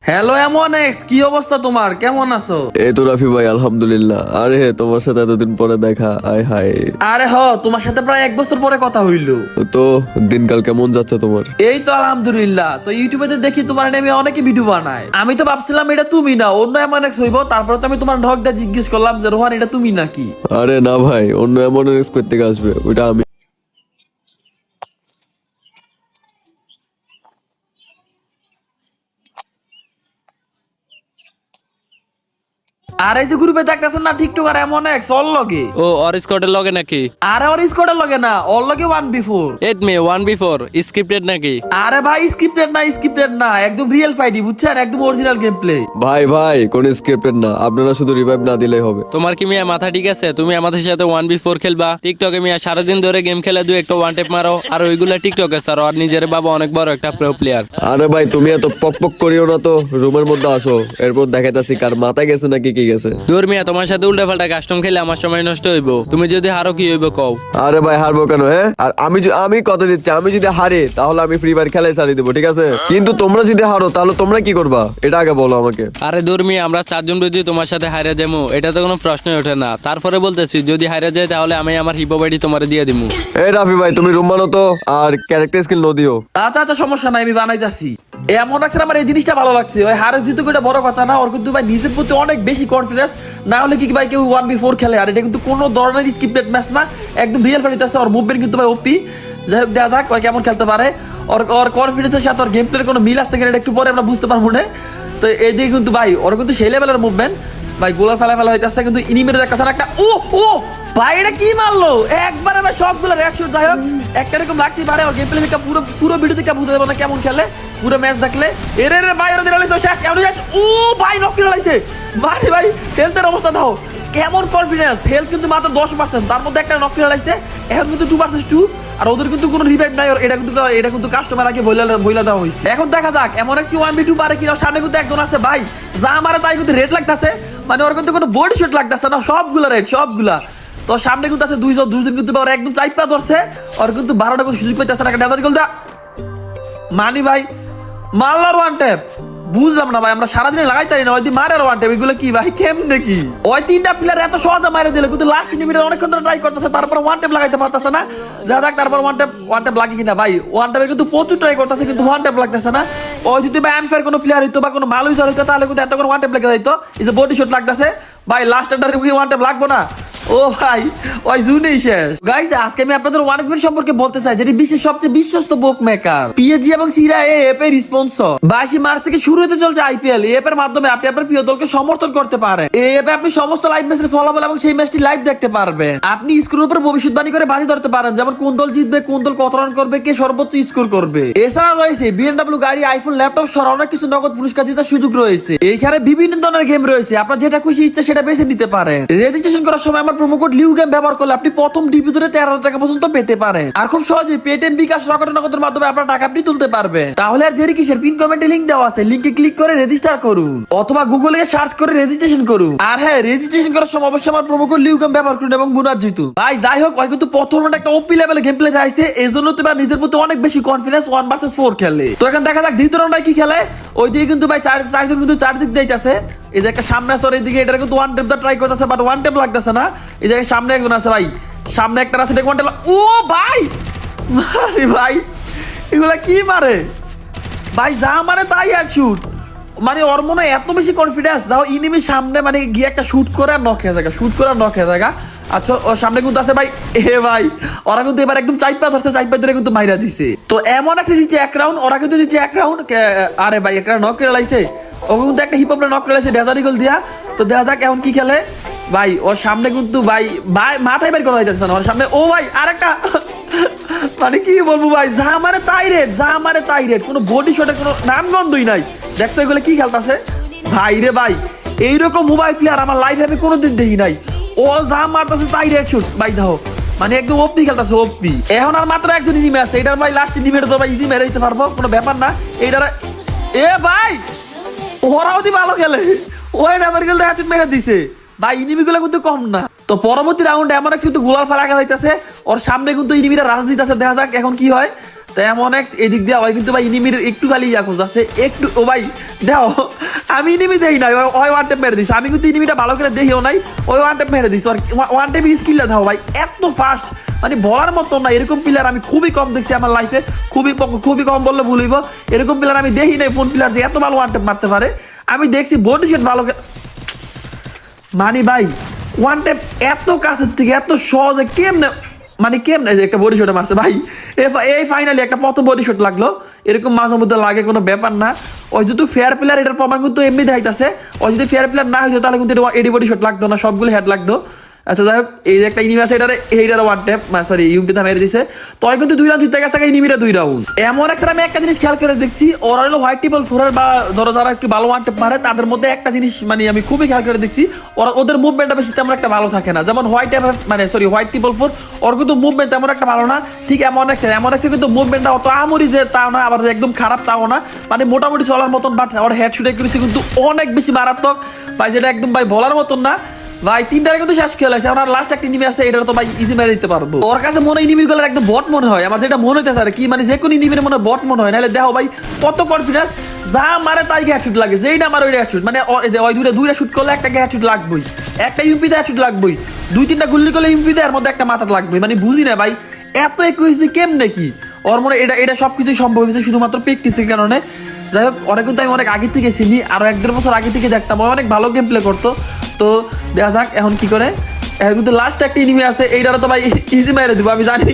Hello এমন x, কি অবস্থা তোমার? কেমন আছো? এই তো রাফি ভাই, আলহামদুলিল্লাহ। আরে তোমার সাথে এতদিন পরে দেখা, আয় হায়। আরে তোমার সাথে প্রায় 1 বছর পরে কথা হইলো। তো দিনকাল কেমন যাচ্ছে তোমার? এই তো আলহামদুলিল্লাহ। তো ইউটিউবে তো দেখি তোমার নেমে অনেকে ভিডিও বানায়। আমি তো ভাবছিলাম এটা তুমি না, অন্য এমন এক্স হইব। তারপরে তো আমি তোমার ঢক দিয়ে জিজ্ঞেস করলাম যে রোহান এটা তুমি নাকি। আরে না ভাই, অন্য এমন করতে আসবে, ওইটা আমি। আর এই যে গ্রুপে দেখতেছেন না টিকটক আর এমন এক্স ওর লগে। ও অর স্কোয়াডের লগে নাকি? আরে ওর স্কোয়াডের লগে না, ওর লগে 1v4। এত মে 1v4 স্ক্রিপ্টেড নাকি? আরে ভাই স্ক্রিপ্টেড না, একদম রিয়েল ফাইটই, বুঝছেন? একদম অরিজিনাল গেম প্লে। ভাই ভাই, কোন স্ক্রিপ্টেড না, আপনারা শুধু রিভাইভ না দিলেই হবে। তোমার কি মিয়া মাথা ঠিক আছে? তুমি আমাদের সাথে 1v4 খেলবা? টিকটকে মিয়া সারাদিন ধরে গেম খেলে দুই একটা ওয়ান টেপ মারো আর ওইগুলা টিকটকে ছাড়ো আর নিজের বাবা অনেক বড় একটা প্রো প্লেয়ার। আরে ভাই, তুমি এত পক পক করিও না তো, রুমের মধ্যে আসো, এরপর দেখাইতাছি কার মাথায় গেছে নাকি কি গেছে। দূর মিয়া, তোমার সাথে উল্টা পাল্টা কাস্টম খেলে আমার সময় নষ্ট হইব। তুমি যদি হারো কি হইব কও? আরে ভাই, হারবো কেন? হ্যাঁ, আর আমি কথা দিচ্ছি, আমি যদি হারি তাহলে আমি ফ্রি ফায়ার খেলাই ছাড়িয়ে দেবো, ঠিক আছে? কিন্তু তোমরা যদি হারো তাহলে তোমরা কি করবা, এটা আগে বলো আমাকে। আরে দূর মিয়া, আমরা চারজন যদি তোমার সাথে হারে যাবো এটা তো কোনো প্রশ্নই ওঠে না। তারপরে বলতেছি যদি হারে যায় তাহলে আমি আমার হিপো বাড়ি তোমার দিয়ে দিমু। এই রাফি ভাই, তুমি রুম বানো তো, আর ক্যারেক্টার স্কিল নো দিও। আচ্ছা আচ্ছা, সমস্যা নাই, আমি বানাই যাচ্ছি। এমন লাগছে আমার এই জিনিসটা ভালো লাগছে। ওই হারে জিতু এটা বড় কথা না, ওর কিন্তু ভাই নিজের প্রতি অনেক বেশি কনফিডেন্স। না হলে কি ভাই কেউ 1v4 খেলে? আর এটা কিন্তু কোনো ধরনের স্ক্রিপ্টেড ম্যাচ না, একদম রিয়েল ফাইট আছে। ওর মুভমেন্ট কিন্তু ভাই ওপি। যাই হোক, দেখা যাক ওই কেমন খেলতে পারে। ওর কনফিডেন্সের সাথে ওর গেম প্লের কোনো মিল আছে কিনা এটা একটু পরে আমরা বুঝতে পারবো না। তো এইদিকে কিন্তু ভাই ওর কিন্তু সেই লেভেলের মুভমেন্ট, ভাই গোলা ফেলা হইতেছে কিন্তু ইনিমের দেখাচ্ছে না একটা। ও ও ভাই, এটা কি মারলো একবারে ভাই, সবগুলো রেড শট। যাই হোক, একটা এরকম লাগতেই পারে। ওর গেম প্লে থেকে পুরো ভিডিও থেকে বুঝতে দেবো না কেমন খেলে, পুরো ম্যাচ দেখলে। এরে রে ভাই, ওরা দিলাইছে শেষ, এমন শেষ। ও ভাই, নক করে লাইছে ভাই। ভাই হেলথের অবস্থা দাও, কেমন কনফিডেন্স। হেলথ কিন্তু মাত্র 10%, তার মধ্যে একটা নক করে লাইছে। এখন কিন্তু 2 2। আর ওদের কিন্তু কোনো রিভাইভ নাই। এটা কিন্তু কাস্টমার আগে বইলা দেওয়া হয়েছে। এখন দেখা যাক এমন একটি 1v2 পারে কিনা। সামনে কিন্তু একজন আছে ভাই, যা আমারে তাই কিন্তু রেড লাগতেছে। মানে ওর কিন্তু কোনো বডি শট লাগতেছে না, সবগুলা রেড সবগুলা। তো সামনে কিন্তু আছে দুইজন কিন্তু ওর একদম চাইপা ধরছে। ওর কিন্তু 12টা করে সুযোগ পাইতেছে না। একটা ডেজার্ট গোল দা মানি ভাই, মারলার ওয়ান ট্যাপ। বুঝলাম না ভাই, আমরা সারাদিনে লাগাইতারি না, ওই দিন মারে ওয়ান ট্যাপ। এগুলো কি ভাই, কেমনে কি? ওই 3টা প্লেয়ার এত সহজে মারে দিল, কিন্তু লাস্ট লিমিটে অনেকক্ষণ ধরে ট্রাই করতেছে, তারপর ওয়ান ট্যাপ লাগাইতে পারতেছে না। যা যাক, তারপর ওয়ান ট্যাপ লাগে কিনা ভাই। ওয়ান ট্যাপে কিন্তু প্রচুর ট্রাই করতেছে, কিন্তু ওয়ান ট্যাপ লাগতেছে না। ওই যদি ভাই আনফেয়ার কোনো প্লেয়ার হইতো বা কোনো মাল ইউজার হইতো তাহলে কিন্তু এত করে ওয়ান ট্যাপ লেগে যাইতো। এই যে বডি শট লাগতেছে ভাই, লাস্ট ওয়ান ট্যাপ লাগবো না। ও ভাই, ওই জুনেই শেষ। গাইস, আজকে আমি আপনাদের ওয়ানএক্সপের সম্পর্কে বলতে চাই, যেটি বিশ্বের সবচেয়ে বিশ্বস্ত বুক মেকার। পিএসজি এবং সিরা এ অ্যাপ এর স্পন্সর। 22 মার্চ থেকে শুরু হতে চলছে আইপিএল। এই অ্যাপের মাধ্যমে আপনি আপনার প্রিয় দলকে সমর্থন করতে পারেন। এই অ্যাপে আপনি সমস্ত লাইভ ম্যাচের ফলাফল এবং সেই ম্যাচটি লাইভ দেখতে পারবেন। আপনি স্কোরের উপর ভবিষ্যৎবাণী করে বাজি ধরতে পারেন, যেমন কোন দল জিতবে, কোন দল কত রান করবে, কে সর্বোচ্চ স্কোর করবে। এছাড়া রয়েছে বিএমডব্লিউ গাড়ি, আইফোন, ল্যাপটপ সহ অনেক কিছু নগদ পুরস্কার জেতার সুযোগ রয়েছে। এইখানে বিভিন্ন ধরনের গেম রয়েছে, আপনার যেটা খুশি ইচ্ছা সেটা বেছে নিতে পারেন। রেজিস্ট্রেশন করার সময় আমার প্রোমো কোড লিউ গেম ব্যবহার করলে আপনি প্রথম ডিপোজিটে 13,000 টাকা পর্যন্ত পেতে পারেন। আর খুব সহজেই পেটিএম, বিকাশ, রকেট নগদের মাধ্যমে আপনার টাকা আপনি তুলতে পারবেন। তাহলে আর দেরি কিসের? পিন কমেন্টে লিংক দেওয়া আছে, লিংকে ক্লিক করে রেজিস্টার করুন অথবা গুগলে সার্চ করে রেজিস্ট্রেশন করুন। আর হ্যাঁ, রেজিস্ট্রেশন করার সময় অবশ্যই আমার প্রোমো কোড লিউ গেম ব্যবহার করুন এবং বোনাস জিতুন। ভাই যাই হোক, ওই কিন্তু প্রথম একটা ওপি লেভেলে গেম প্লে দেখাইছে, এজন্য তুমি নিজের প্রতি অনেক বেশি কনফিডেন্স 1 ভার্সেস 4 খেলে। তো এখন দেখা যাক দ্বিতীয় রাউন্ডে কি খেলে। ওই দিকে কিন্তু ভাই চারজন কিন্তু চারদিক দিতেছে। এই যে একটা সামনে আছে, এইদিকে এটা কিন্তু ওয়ান টেপ দা ট্রাই করতেছে, বাট ওয়ান টেপ লাগতেছে না। এই যে সামনে একজন আছে ভাই, সামনে একটা আছে, ওয়ান টেপ। ও ভাই, মারি ভাই, এগুলা কি মারে ভাই, যা মারে তাই আর শুট। মানে ওর মনে এত বেশি কনফিডেন্স, দাও ইনিমির সামনে মানে গিয়ে একটা শুট করে আর নক হয়ে জায়গা, শুট করে আর নক হয়ে জায়গা। আচ্ছা, ওর সামনে কিন্তু আছে ভাই, এ ভাই ওরা কিন্তু এবার একদম চাইপা ধরছে, চাইপা ধরে কিন্তু মাইরা দিছে। তো এমন একটা দিচ্ছে এক রাউন্ড, ওরা কিন্তু দিচ্ছে এক রাউন্ড। আরে ভাই, একটা নক করে লাইছে, ও কিন্তু একটা হিপ হপরে নক করে লাইছে ডেজার্ট গোল দিয়া। তো দেখা যাক এখন কি খেলে ভাই। ওর সামনে কিন্তু ভাই মাথায় বের করা যাইতেছে না ওর সামনে। ও ভাই আরেকটা, মানে কি বলবো ভাই, যা মারে তাই রেড, কোনো বডি শটের কোনো নামগন্ধই নাই। দেখছো এগুলো কি খেলতেছে ভাই রে ভাই, এইরকম মোবাইল প্লেয়ার আমার লাইফে আমি কোনোদিন দেখি নাই। ও যা মারতেছে তাই রেড শুট ভাই, দাও মানে একদম ওপি খেলতেছে, ওপি। এখন আর মাত্র একজন ইনিমে আছে, এটার ভাই লাস্ট ইনিমেটা তো ভাই ইজি মেরে দিতে পারবো, কোনো ব্যাপার না এইটার। এ ভাই, ওরাও দি ভালো খেলে, ওই নাজার গেল দেখা মেরে দিছে ভাই, ইনিমিগুলো কিন্তু কম না। তো পরবর্তী রাউন্ডে এমন কিন্তু গোলাল ফেলা যাইতেছে, ওর সামনে কিন্তু ইনিমিরা রাজ দিতেছে। দেখা যাক এখন কি হয়। তো এমন এক্স এদিক দিয়ে ভাই কিন্তু ভাই ইনিমির একটু খালি ইয়া করতেছে একটু ও ভাই দেখো আমি ইনিমি দেখি নাই ওই ওয়ান টেপ মেরে দিছি আমি কিন্তু ইনিমিটা ভালো করে দেখিও নাই ওই ওয়ান টেপ মেরে দিছি ওয়ান টেপ স্কিলটা দাও ভাই এত ফাস্ট মানে বলার মতো না এরকম প্লেয়ার আমি খুবই কম দেখছি আমার লাইফে খুবই কম বললে ভুল হইব এরকম প্লেয়ার আমি দেখি নাই ফোন প্লেয়ার যে এত ভালো ওয়ান টেপ মারতে পারে আমি দেখছি বডি শট ভালো মানে ভাই ওয়ান টেপ এত কাছের থেকে এত সহজে কেমনে একটা বডি শট মারছে ভাই এই ফাইনালি একটা প্রথম বডি শট লাগলো এরকম মাঝে মধ্যে লাগে কোনো ব্যাপার না ওই যদি ফেয়ার প্লেয়ার এটার প্রমাণ কিন্তু এমনি দেখাইতেছে ওই যদি ফেয়ার প্লেয়ার না হইতো তাহলে কিন্তু এডি বডি শট লাগতো না সবগুলো হেড লাগতো আচ্ছা যাই হোক এই যে একটা ইনিমি আছে এইটার ওয়ান ট্যাপ সরি ইউপিতে মেরে দিছে তো কিন্তু 2 রাউন্ড জিতে গেছে ইনিমিটা 2 রাউন্ড এমন একটা আমি একটা জিনিস খেয়াল করে দেখছি ওরা হলো হোয়াইট টেবল 4 এর বা ধরো যারা একটু ভালো ওয়ান ট্যাপ মারে তাদের মধ্যে একটা জিনিস মানে আমি খুবই খেয়াল করে দেখছি ওদের মুভমেন্টটা বেশি তেমন একটা ভালো থাকে না যেমন হোয়াইট টেবল 4 ওর কিন্তু মুভমেন্ট তেমন একটা ভালো না ঠিক এমন একটা কিন্তু মুভমেন্টটা অত আমরি যে তাও না আবার একদম খারাপ তাও না মানে মোটামুটি চলার মতন বাট ওর হেডশট একুরেসি কিন্তু অনেক বেশি মারাত্মক ভাই যেটা একদম ভাই বলার মতন না ভাই 3টারে কিন্তু শেষ খেলা আছে আমার লাস্ট একটা ইনিমি আছে এটা তো ভাই ইজি মেরে দিতে পারবো ওর কাছে মনে হয় ইনিমির গুলো একদম বট মনে হয় আমার যেটা মনে হইতেছে আর কি মানে যে কোন ইনিমির মনে বট মনে হয় নাহলে দেখো ভাই কত কনফিডেন্স যা মারে তাই হেডশট লাগে যেইটা মারে ওইটা হেডশট মানে ওই দুইটা শুট করলে একটা হেডশট লাগবেই একটা ইউপিতে হেডশট লাগবেই 2-3টা গুলি করলে ইউপিতে এর মধ্যে একটা মাথা লাগবে মানে বুঝি না ভাই এত একুইসি কেমনে কি ওর মনে এটা সবকিছু সম্ভব হয়েছে শুধুমাত্র প্র্যাকটিসের কারণে যাই হোক অনেক কিন্তু আমি অনেক আগে থেকে চিনি আরো 1-1.5 বছর আগে থেকে দেখতাম অনেক ভালো গেম প্লে করতো তো দেখা যাক এখন কি করে এখন কিন্তু লাস্ট একটা ইনিমি আছে এইটারও তো ভাই ইজি মাইরে দিব আমি জানি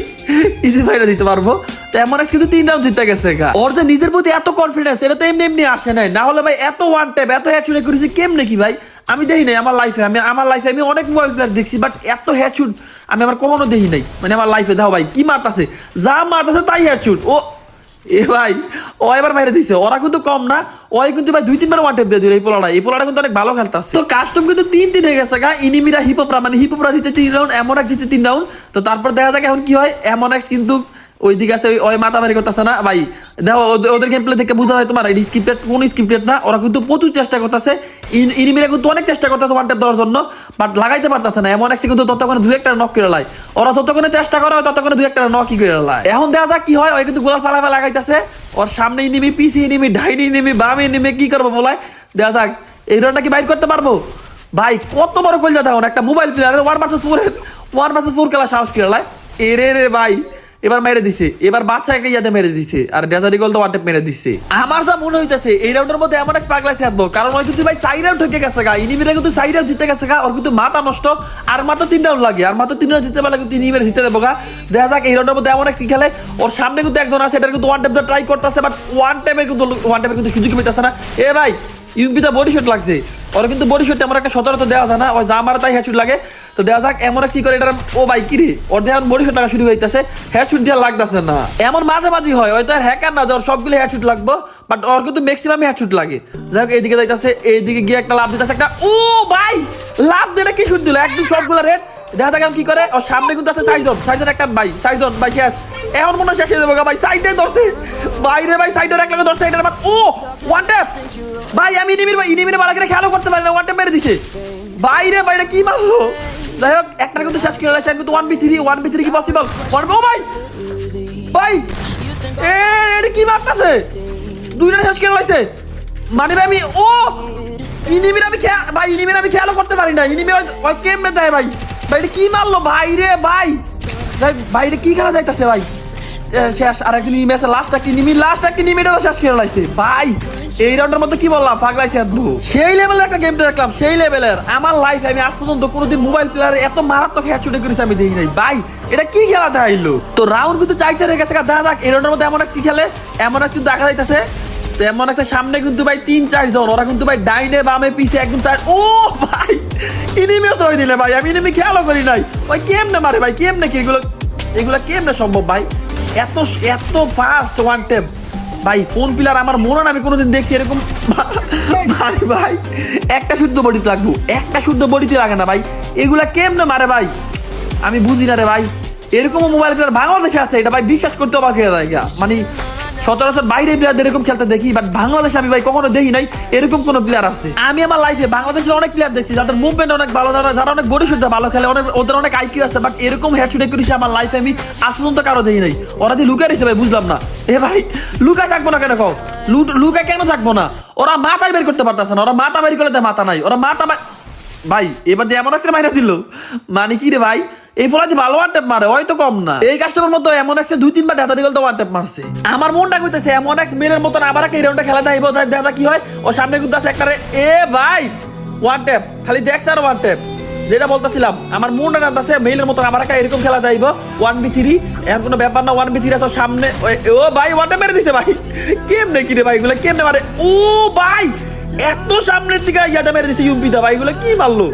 ইজি মাইরে দিতে পারবো তো এমন কিন্তু 3 রাউন্ড জিতে গেছে ওর যে নিজের প্রতি এত কনফিডেন্স এটা তো এমনি আসে নাই না হলে ভাই এত ওয়ান ট্যাপ এত হেডশট করেছি কেমনে কি ভাই আমি দেখি নাই আমার লাইফে আমি অনেক মোবাইল প্লেয়ার দেখছি বাট এত হেডশট আমি আমার কখনো দেখি নাই মানে আমার লাইফে দাও ভাই কি মারতাছে যা মারতাছে তাই হেডশট ও এ ভাই ও এবার বাইরে দিছে ওরা কিন্তু কম না ওই কিন্তু ভাই 2-3 বার ওয়ান ট্যাপ দিয়ে দিল এই পোলাটা কিন্তু অনেক ভালো খেলতেছে তো কাস্টম কিন্তু 3-3 হয়ে গেছে ইনিমিরা হিপহপরা জিতে 3 রাউন্ড এমনএক্স জিতে 3 রাউন্ড তো তারপর দেখা যাক এখন কি হয় এমনএক্স কিন্তু ওইদিকে আছে ওই মাতামারি করতেছে না ভাই দেখো ওদের গেম প্লে থেকে বোঝা যায় তোমার এই স্ক্রিপ্টেড কোন স্ক্রিপ্টেড না ওরা কিন্তু প্রচুর চেষ্টা করতেছে ইনিমিরা কিন্তু অনেক চেষ্টা করতেছে ওয়ান ট্যাপ দেওয়ার জন্য বাট লাগাইতে পারতেছে না এমনএক্স কিন্তু ততক্ষণে 2-1টা নক করে লাই ওরা যতক্ষণে চেষ্টা করে ততক্ষণে 2-1টা নকই করে লাই এখন দেখা যাক কি হয় ওই কিন্তু গোলাল ফালাফা লাগাইতেছে ওর সামনে ইনিমি পিছে ইনিমি ডাইনি ইনিমি বামে ইনিমি কি করবো বলাই দেখা যাক এই রাউন্ডটা কি বাইর করতে পারবো ভাই কত বড় কইলা দেখুন একটা মোবাইল প্লেয়ার 1 vs 4 খেলা সাহস করে লাই রে ভাই এবার মেরে দিছে এবার বাচ্চা একটা ইয়াতে মেরে দিছে আর ডেজারি গোল তো ওয়ান ট্যাপ মেরে দিছে আমার যা মনে হইতাছে এই রাউন্ডের মধ্যে এমন এক পাগলা ছাড়বো কারণ ওই কিন্তু ভাই 4 রাউন্ড ঢুকে গেছে ইনিমিরা কিন্তু 4 রাউন্ড জিতে গেছে ওর কিন্তু মাথা নষ্ট আর মাত্র 3 রাউন্ড লাগে আর মাত্র 3 রাউন্ড জিতে পারলে কিন্তু ইনিমিরা জিতে দেবো দেখা যাক এই রাউন্ডের মধ্যে এমন এক খেলে ওর সামনে কিন্তু একজন আছে এটা কিন্তু ওয়ান ট্যাপ ট্রাই করতেছে বাট ওয়ান ট্যাপের কিন্তু সুযোগ পেতেছে না এ ভাই ইউপিতে বডি শট লাগছে ওর কিন্তু বডি শট আমার একটা 17 দেওয়া যায় না ওই যা আমার তাই হেডশট লাগে তো দেখা যাক এমন কি করে এটা ও ভাই কি রে ওর দেখুন বডি শট লাগা শুরু হইতাছে হেডশট দেওয়া লাগতেছে না এমন মাঝে হয় হয়তো হ্যাকার না যার সবগুলো হেডশট লাগবে বাট ওর কিন্তু ম্যাক্সিমাম হেডশট লাগে যাক এইদিকে যাইতাছে এইদিকে গিয়ে একটা লাভ দিতেছে একটা ও ভাই লাভ দিয়ে কি শুট দিল একদম সবগুলো রেড দেখা যাক কি করে ওর সামনে কিন্তু আছে সাইজন একটা ভাই সাইজন ভাই শেষ এখন মনে শেষ হয়ে যাবো ভাই সাইডে ধরছে বাইরে ভাই সাইডের এক লাগে ধরছে এটার বাট ও ওয়ান ট্যাপ ভাই আমি ইনিমির বালা করে খেয়ালও করতে পারি না ওয়ান ট্যাপ মেরে দিছে বাইরে কি মারলো যাই হোক একটা কিন্তু শেষ করে লাগছে কিন্তু 1v3 কি পসিবল ও ভাই এটা কি মারতাছে 2টা শেষ করে লাগছে মানে ভাই আমি ও ইনিমির আমি খেয়ালও করতে পারি না ইনিমি ওই কেমনে দেয় ভাই এটা কি মারলো ভাই কি খেলা যাইতাছে ভাই শেষ আর একজন ইনিমি আছে লাস্ট একটা ইনিমিটা শেষ করে লাগছে ভাই এই রাউন্ডের মধ্যে কি বললাম পাগলাইছে আদবু সেই লেভেলের একটা গেম দেখলাম সেই লেভেলের আমার লাইফে আমি আজ পর্যন্ত কোনোদিন মোবাইল প্লেয়ার এত মারাত্মক হেডশট করেছি আমি দেখি নাই ভাই এটা কি খেলা দেখাইলো তো রাউন্ড কিন্তু 4 হয়ে গেছে দেখা যাক এই রাউন্ডের মধ্যে এমন কি খেলে এমন কিন্তু দেখা যাইতাছে তো এমন একটা সামনে কিন্তু ভাই 3-4 জন ওরা কিন্তু ভাই ডাইনে বামে পিছে একদম 4 ও ভাই ইনিমিও সই দিলে ভাই আমি ইনিমি খেয়ালও করি নাই ওই কেমনে মারে ভাই কেমনে কি এগুলা কেমনে সম্ভব ভাই এত ফাস্ট ওয়ান ট্যাপ ভাই ফোন প্লেয়ার আমার মনে না আমি কোনোদিন দেখছি এরকম ভাই একটা শুদ্ধ বডিতে লাগে না ভাই এগুলা কেমনে মারে ভাই আমি বুঝি না রে ভাই এরকম মোবাইল প্লেয়ার বাংলাদেশে আছে এটা ভাই বিশ্বাস করতে অবাক হয়ে যায় মানে সচরাচর বাইরে প্লেয়ারদের এরকম খেলতে দেখি, বাট বাংলাদেশে আমি ভাই কখনো দেখি নাই এরকম কোন প্লেয়ার আছে। আমি আমার লাইফে বাংলাদেশের অনেক প্লেয়ার দেখছি যাদের মুভমেন্ট অনেক ভালো, যারা অনেক বডি শুটে ভালো খেলে, ওদের অনেক আইকিউ আছে, বাট এরকম হেডশুট একুরেসি আমার লাইফে আমি আজ পর্যন্ত কারো দেখি নাই। ওরা দিয়ে লুকায় রয়েছে ভাই, বুঝলাম না। এ ভাই লুকায় থাকবো না কেন কও? লুকায় কেন থাকবো না? ওরা মাথায় বের করতে পারতেছে না, ওরা মাথা বের করে দেয়, মাথা নাই, ওরা মাথা ভাই এবার দিয়ে এমন একটা মাইরা দিল, মানে কি রে ভাই? এই ফলাতে ভালো ওয়ান ট্যাপ মারে, হয়তো কম না। এই কাস্টমার মতো এমন একটা 2-3 বার ডাটা দিগল তো ওয়ান ট্যাপ মারছে। আমার মনটা কইতেছে এমন এক মেরের মতন আবার একটা এই রাউন্ডে খেলা দেখাইবো, দেখা কি হয়। ও সামনে কিন্তু আছে একটা, এ ভাই ওয়ান ট্যাপ খালি দেখছ আর ওয়ান ট্যাপ। যেটা বলতেছিলাম আমার মনটা টানতেছে মেইলের মতো আবার একটা এরকম খেলা যাইব 1v3, এখন কোনো ব্যাপার না। 1v3 আছে সামনে, ও ভাই ওয়ান ট্যাপ মেরে দিছে ভাই। কেমনে কি রে ভাই এগুলো কেমনে মারে? ও ভাই এত সামনের দিকে ইয়াদা মেরে দিছে ইউপি দা ভাই, এগুলো কি মারলো?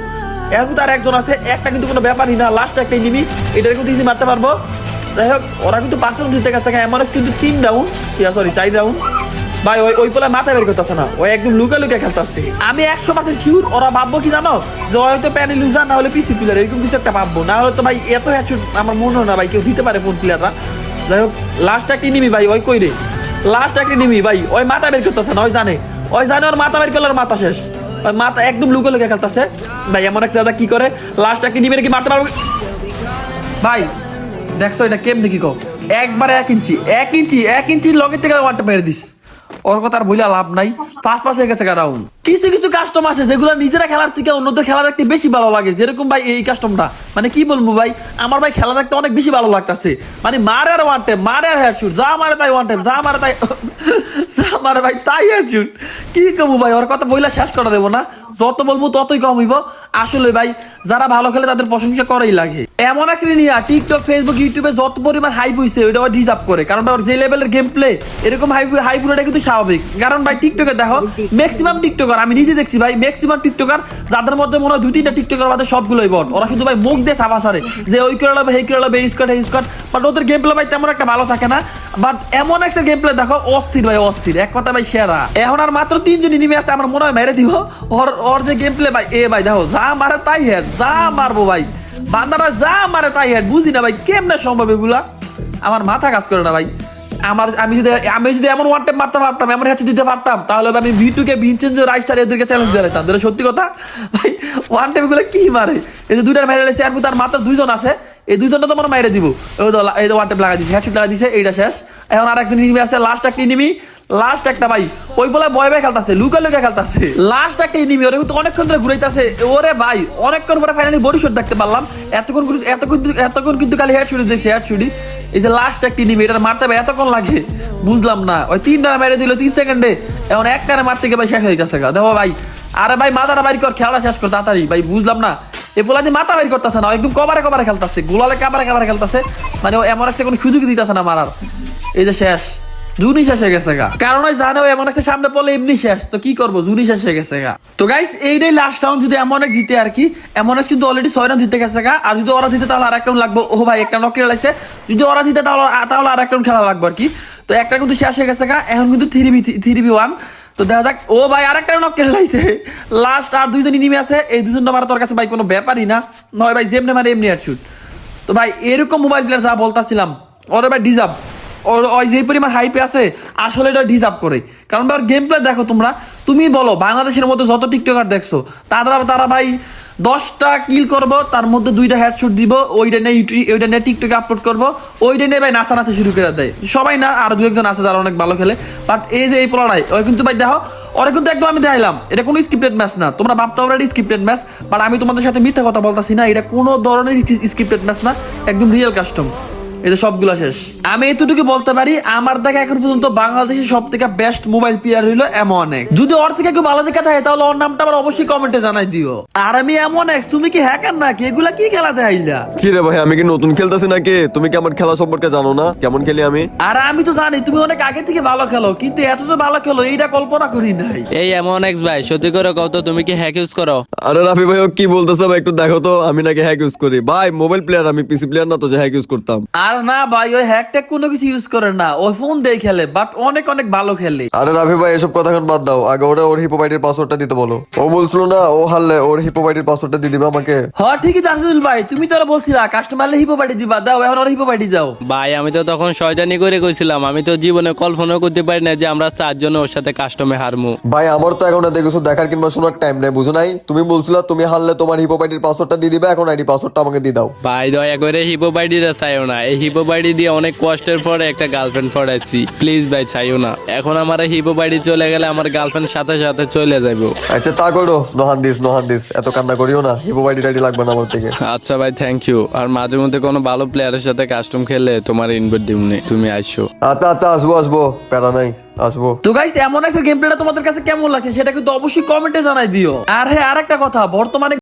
এখন তার একজন আছে, একটা কিন্তু কোনো ব্যাপারই না, লাস্ট একটা নিবি, এটা কিন্তু ইজি মারতে পারবো। যাই হোক ওরা কিন্তু 5 রাউন্ড জিতে গেছে, এমন কিন্তু 3 রাউন্ড, সরি 4 রাউন্ড ভাই। ওই পোলা মাথা বের করতেছে না, ওই একদম লুকা লুকা খেলতেছে। আমি 100% শিওর ওরা ভাববো কি জানো, যে হয়তো প্যানেল লুজার না হলে পিসি প্লেয়ার, এরকম কিছু একটা ভাববো। না হলে তো ভাই এত হেডশট আমার মনে হয় না ভাই কেউ দিতে পারে ফোন প্লেয়াররা। যাই হোক লাস্ট একটা নিবি ভাই, ওই কই রে লাস্ট একটা নিবি ভাই, ওই মাথা বের করতেছে না, ওই জানে ওর মাথা বের করলে ওর মাথা শেষ। ওই মাথা একদম লুকা লুকা খেলতেছে ভাই। এমন একটা দাদা কি করে লাস্ট একটা নিবি নাকি মারতে পারবো ভাই? দেখছো এটা কেমনে কি কও? একবারে 1 ইঞ্চি লগের থেকে ওয়ানটা মেরে দিস। ওর কথা আর বইলা লাভ নাই, পাঁচ হয়ে গেছে রাউন্ড। কিছু কিছু কাস্টম আছে যেগুলো নিজেরা খেলার থেকে অন্যদের খেলা দেখতে বেশি ভালো লাগে, যেরকম ভাই এই কাস্টমটা। মানে কি বলবো ভাই, আমার ভাই খেলা দেখতে অনেক বেশি ভালো লাগতেছে। মানে মারে আর ওয়ান টাইম, মারে আর হেডশুট, যা মারে তাই ওয়ান টাইম, যা মারে ভাই তাই হেডশুট। কি কমু ভাই, ওর কথা বইলা শেষ করে দেবো না, যত বলবো ততই কম হইব। আসলে ভাই যারা ভালো খেলে তাদের প্রশংসা করেই লাগে। এমন একটা নিয়ে টিকটক, ফেসবুক, ইউটিউবে যত পরিমাণ হাইপ হইছে ওইটা ডিজার্ভ করে, কারণ ওর যে লেভেলের গেম প্লে এরকম হাইপ হওয়াটা কিন্তু স্বাভাবিক। কারণ ভাই টিকটকে দেখো ম্যাক্সিমাম টিকটকার, আমি নিজে দেখছি ভাই, ম্যাক্সিমাম টিকটকার যাদের মধ্যে মনে হয় 2-3টা টিকটকার বাদে সবগুলোই বট। ওরা শুধু ভাই মুখ দিয়ে সাফা সারে যে ওই করে লবে, এই করে লবে, এই স্কট, বাট ওদের গেম প্লে ভাই তেমন একটা ভালো থাকে না। বাট এমন একটা গেম প্লে দেখো অস্থির ভাই, অস্থির, এক কথা ভাই সেরা। এখন আর মাত্র 3 জন নিমে আছে, আমার মনে হয় মেরে দিব। ওর যে গেম প্লে ভাই, এ ভাই দেখো যা মারে তাই হেড, যা মারবো ভাই বান্দারা যা মারে তাই হেড। বুঝি না ভাই কেমনে সম্ভব এগুলা, আমার মাথা কাজ করে না ভাই। আমি যদি এমন ওয়ান টাইম মারতে পারতাম, এমন হেডশট দিতে পারতাম, তাহলে আমি ভিটুকে, ভিনচেনজো, রাইস্টার এদেরকে চ্যালেঞ্জ দিতাম। যেটা সত্যি কথা ভাই, ওয়ান টাইম গুলো কি মারে। এই যে 2টা মেরে লেছে, আর তার মাত্র 2 জন আছে, এই 2 জনটা তো মনে মেরে দিব। এই ওয়ান টাইম লাগাই দিছে, হেডশট লাগাই দিছে, এইটা শেষ। এখন আর একজন ইনিমি আছে, লাস্ট একটা ইনিমি, লাস্ট একটা ভাই ওই বলে ভয় খেলতেছে, লুকা খেলতেছে। লাস্ট একটা ইনিমি, ওরে কিন্তু অনেকক্ষণ ধরে ঘুরাইতেছে। ওরে ভাই অনেকক্ষণ পরে ফাইনালি বডি শট দেখতে পারলাম। এতক্ষণ কিন্তু খালি হেড শুট দেখছি, হেড শুটি। এই যে লাস্ট একটা ইনিমি, এটা মারতে ভাই এতক্ষণ লাগে, বুঝলাম না। ওই 3টা মেরে দিল 3 সেকেন্ডে, এখন একটারে মারতে গিয়ে ভাই শেষ হয়ে যাচ্ছে। দেখো ভাই, আরে ভাই মাথাটা বাইর কর, খেলাটা শেষ কর তাড়াতাড়ি ভাই, বুঝলাম না। এ পোলাদি মাথা বাইর করতেছে না, একদম কবারে খেলতেছে, গোলালে কাবারে খেলতেছে। মানে ও এমন একটা কোনো সুযোগই দিতেছে না মারার। এই যে শেষ, জুনি শেষ হয়ে গেছে গা, কারণ ওই জানে ও এমন একটা সামনে পড়লে এমনি শেষ, তো কি করবো, জুনি শেষ হয়ে গেছে গা। তো গাইস এইটাই লাস্ট রাউন্ড, যদি এমন এক জিতে আর কি। এমন এক কিন্তু অলরেডি 6 রাউন্ড জিতে গেছে গা, আর যদি ওরা জিতে তাহলে আর এক রাউন্ড লাগবে। ও ভাই একটা নক খেলা লাগছে, যদি ওরা জিতে তাহলে আর এক রাউন্ড খেলা লাগবে আর কি। তো একটা কিন্তু শেষ হয়ে গেছে গা, এখন কিন্তু 3v1। তো দেখা যাক, ও ভাই আরেকটা নক খেলা লাগছে, লাস্ট আর 2 জন নিমে আছে। এই 2 জন মারা তোর কাছে ভাই কোনো ব্যাপারই না, নয় ভাই যেমনে মারে এমনি হেডশুট। তো ভাই এরকম মোবাইল প্লেয়ার যা বলতাছিলাম, ওরে ভাই ডিজার্ভ, ওই যে পরিমাণ হাইপে আছে আসলে এটা ডিজার্ভ করে। কারণ ভাই গেম প্লে দেখো, তুমি বলো বাংলাদেশের মধ্যে যত টিকটকার দেখছো, তারা ভাই 10টা কিল করবো, তার মধ্যে 2টা হেডশট দিব, ওইটা নিয়ে টিকটকে আপলোড করবো, ওইটা নিয়ে ভাই নাচানাচি শুরু করে দেয়। সবাই না, আর 2-1 আছে যারা অনেক ভালো খেলে। বাট এই যে এই পোলাটাই, ওই কিন্তু ভাই দেখো ওরা কিন্তু একদম আমি দেখাইলাম এটা কোনো স্ক্রিপ্টেড ম্যাচ না। তোমরা ভাবতে অলরেডি স্ক্রিপ্টেড ম্যাচ, বাট আমি তোমাদের সাথে মিথ্যা কথা বলতেছি না, এটা কোনো ধরনের স্ক্রিপ্টেড ম্যাচ না, একদম রিয়েল কাস্টম। এটা সবগুলো শেষ। আমি এতটুকু বলতে পারি, আমার দেখা এখন পর্যন্ত বাংলাদেশের সব থেকে বেস্ট মোবাইল প্লেয়ার হইলো M1X। যদি ওর থেকে কেউ ভালো দেখা থাকে তাহলে ওর নামটা আবার অবশ্যই কমেন্টে জানাই দিও। আর আমি M1X, তুমি কি হ্যাকার নাকি? এগুলা কি খেলা দেখাইলা? কি রে ভাই, আমি কি নতুন খেলতেছি নাকি? তুমি কি আমার খেলা সম্পর্কে জানো না কেমন খেলি আমি? আর আমি তো জানি তুমি অনেক আগে থেকে ভালো খেলো, কিন্তু এত যে ভালো খেলো এইটা কল্পনা করি নাই। এই M1X ভাই সত্যি করে কও তো, তুমি কি হ্যাক ইউজ করো? আরে রাফি ভাই ও কি বলতেছে ভাই, একটু দেখো তো। আমি নাকি হ্যাক ইউজ করি? ভাই মোবাইল প্লেয়ার, আমি পিসি প্লেয়ার না তো যে হ্যাক ইউজ করতাম। আর আর না ভাই ওই হ্যাক ট্যাক কোনো কিছু ইউজ করে না, ওই ফোন দিয়ে খেলে, বাট অনেক অনেক ভালো খেলে। আরে রাফি ভাই এসব কথা এখন বাদ দাও, আগে ওর হিপোবাইটের পাসওয়ার্ডটা দিতে বলো। ও বলছিল না ও হারলে ওর হিপোবাইটের পাসওয়ার্ডটা দিয়ে দিবে আমাকে। হ্যাঁ ঠিকই তো আসিফুল ভাই, তুমি তো ওরা বলছিলা কাস্টমারলে হিপো পার্টি দিবা, দাও এখন ওরা হিপো পার্টি দাও। ভাই আমি তো তখন শয়তানি করে কইছিলাম, আমি তো জীবনে কল্পনাও করতে পারি না যে আমরা 4 জন ওর সাথে কাস্টমে হারমু। ভাই আমার তো এখন দেখছো দেখার কিংবা শোনার টাইম নেই, বুঝো নাই? তুমি বলছিলা তুমি হারলে তোমার হিপোবাইটের পাসওয়ার্ডটা দিয়ে দিবে, এখন আইডি পাসওয়ার্ডটা আমাকে দিয়ে দাও। ভাই দয়া করে হিপো বাইডিটা চাইও না, এই হিপো বাইডি দিয়ে অনেক কষ্টের পরে একটা গার্লফ্রেন্ড পড়াইছি, প্লিজ ভাই চাইও না। এখন আমার এই হিপো বাইডি চলে গেলে আমার গার্লফ্রেন্ড সাথে সাথে চলে যাবো। আচ্ছা তা করো, নোহান দিস এত কান্না করিও না, হিপোবাইটি টাইডি লাগবে না আমার থেকে। আচ্ছা ভাই থ্যাংক ইউ। আর মাঝে মধ্যে কোনো ভালো প্লেয়ারের সাথে কাস্টম খেললে তোমার ইনভাইট দিমনে, তুমি আইসো। আচ্ছা আসবো প্যারা নাই, আসবো। তো গাইস এমন একটা গেম প্লেটা তোমাদের কাছে কেমন লাগছে সেটা কিন্তু অবশ্যই কমেন্টে জানাই দিও। আর হ্যাঁ আরেকটা কথা, বর্তমানে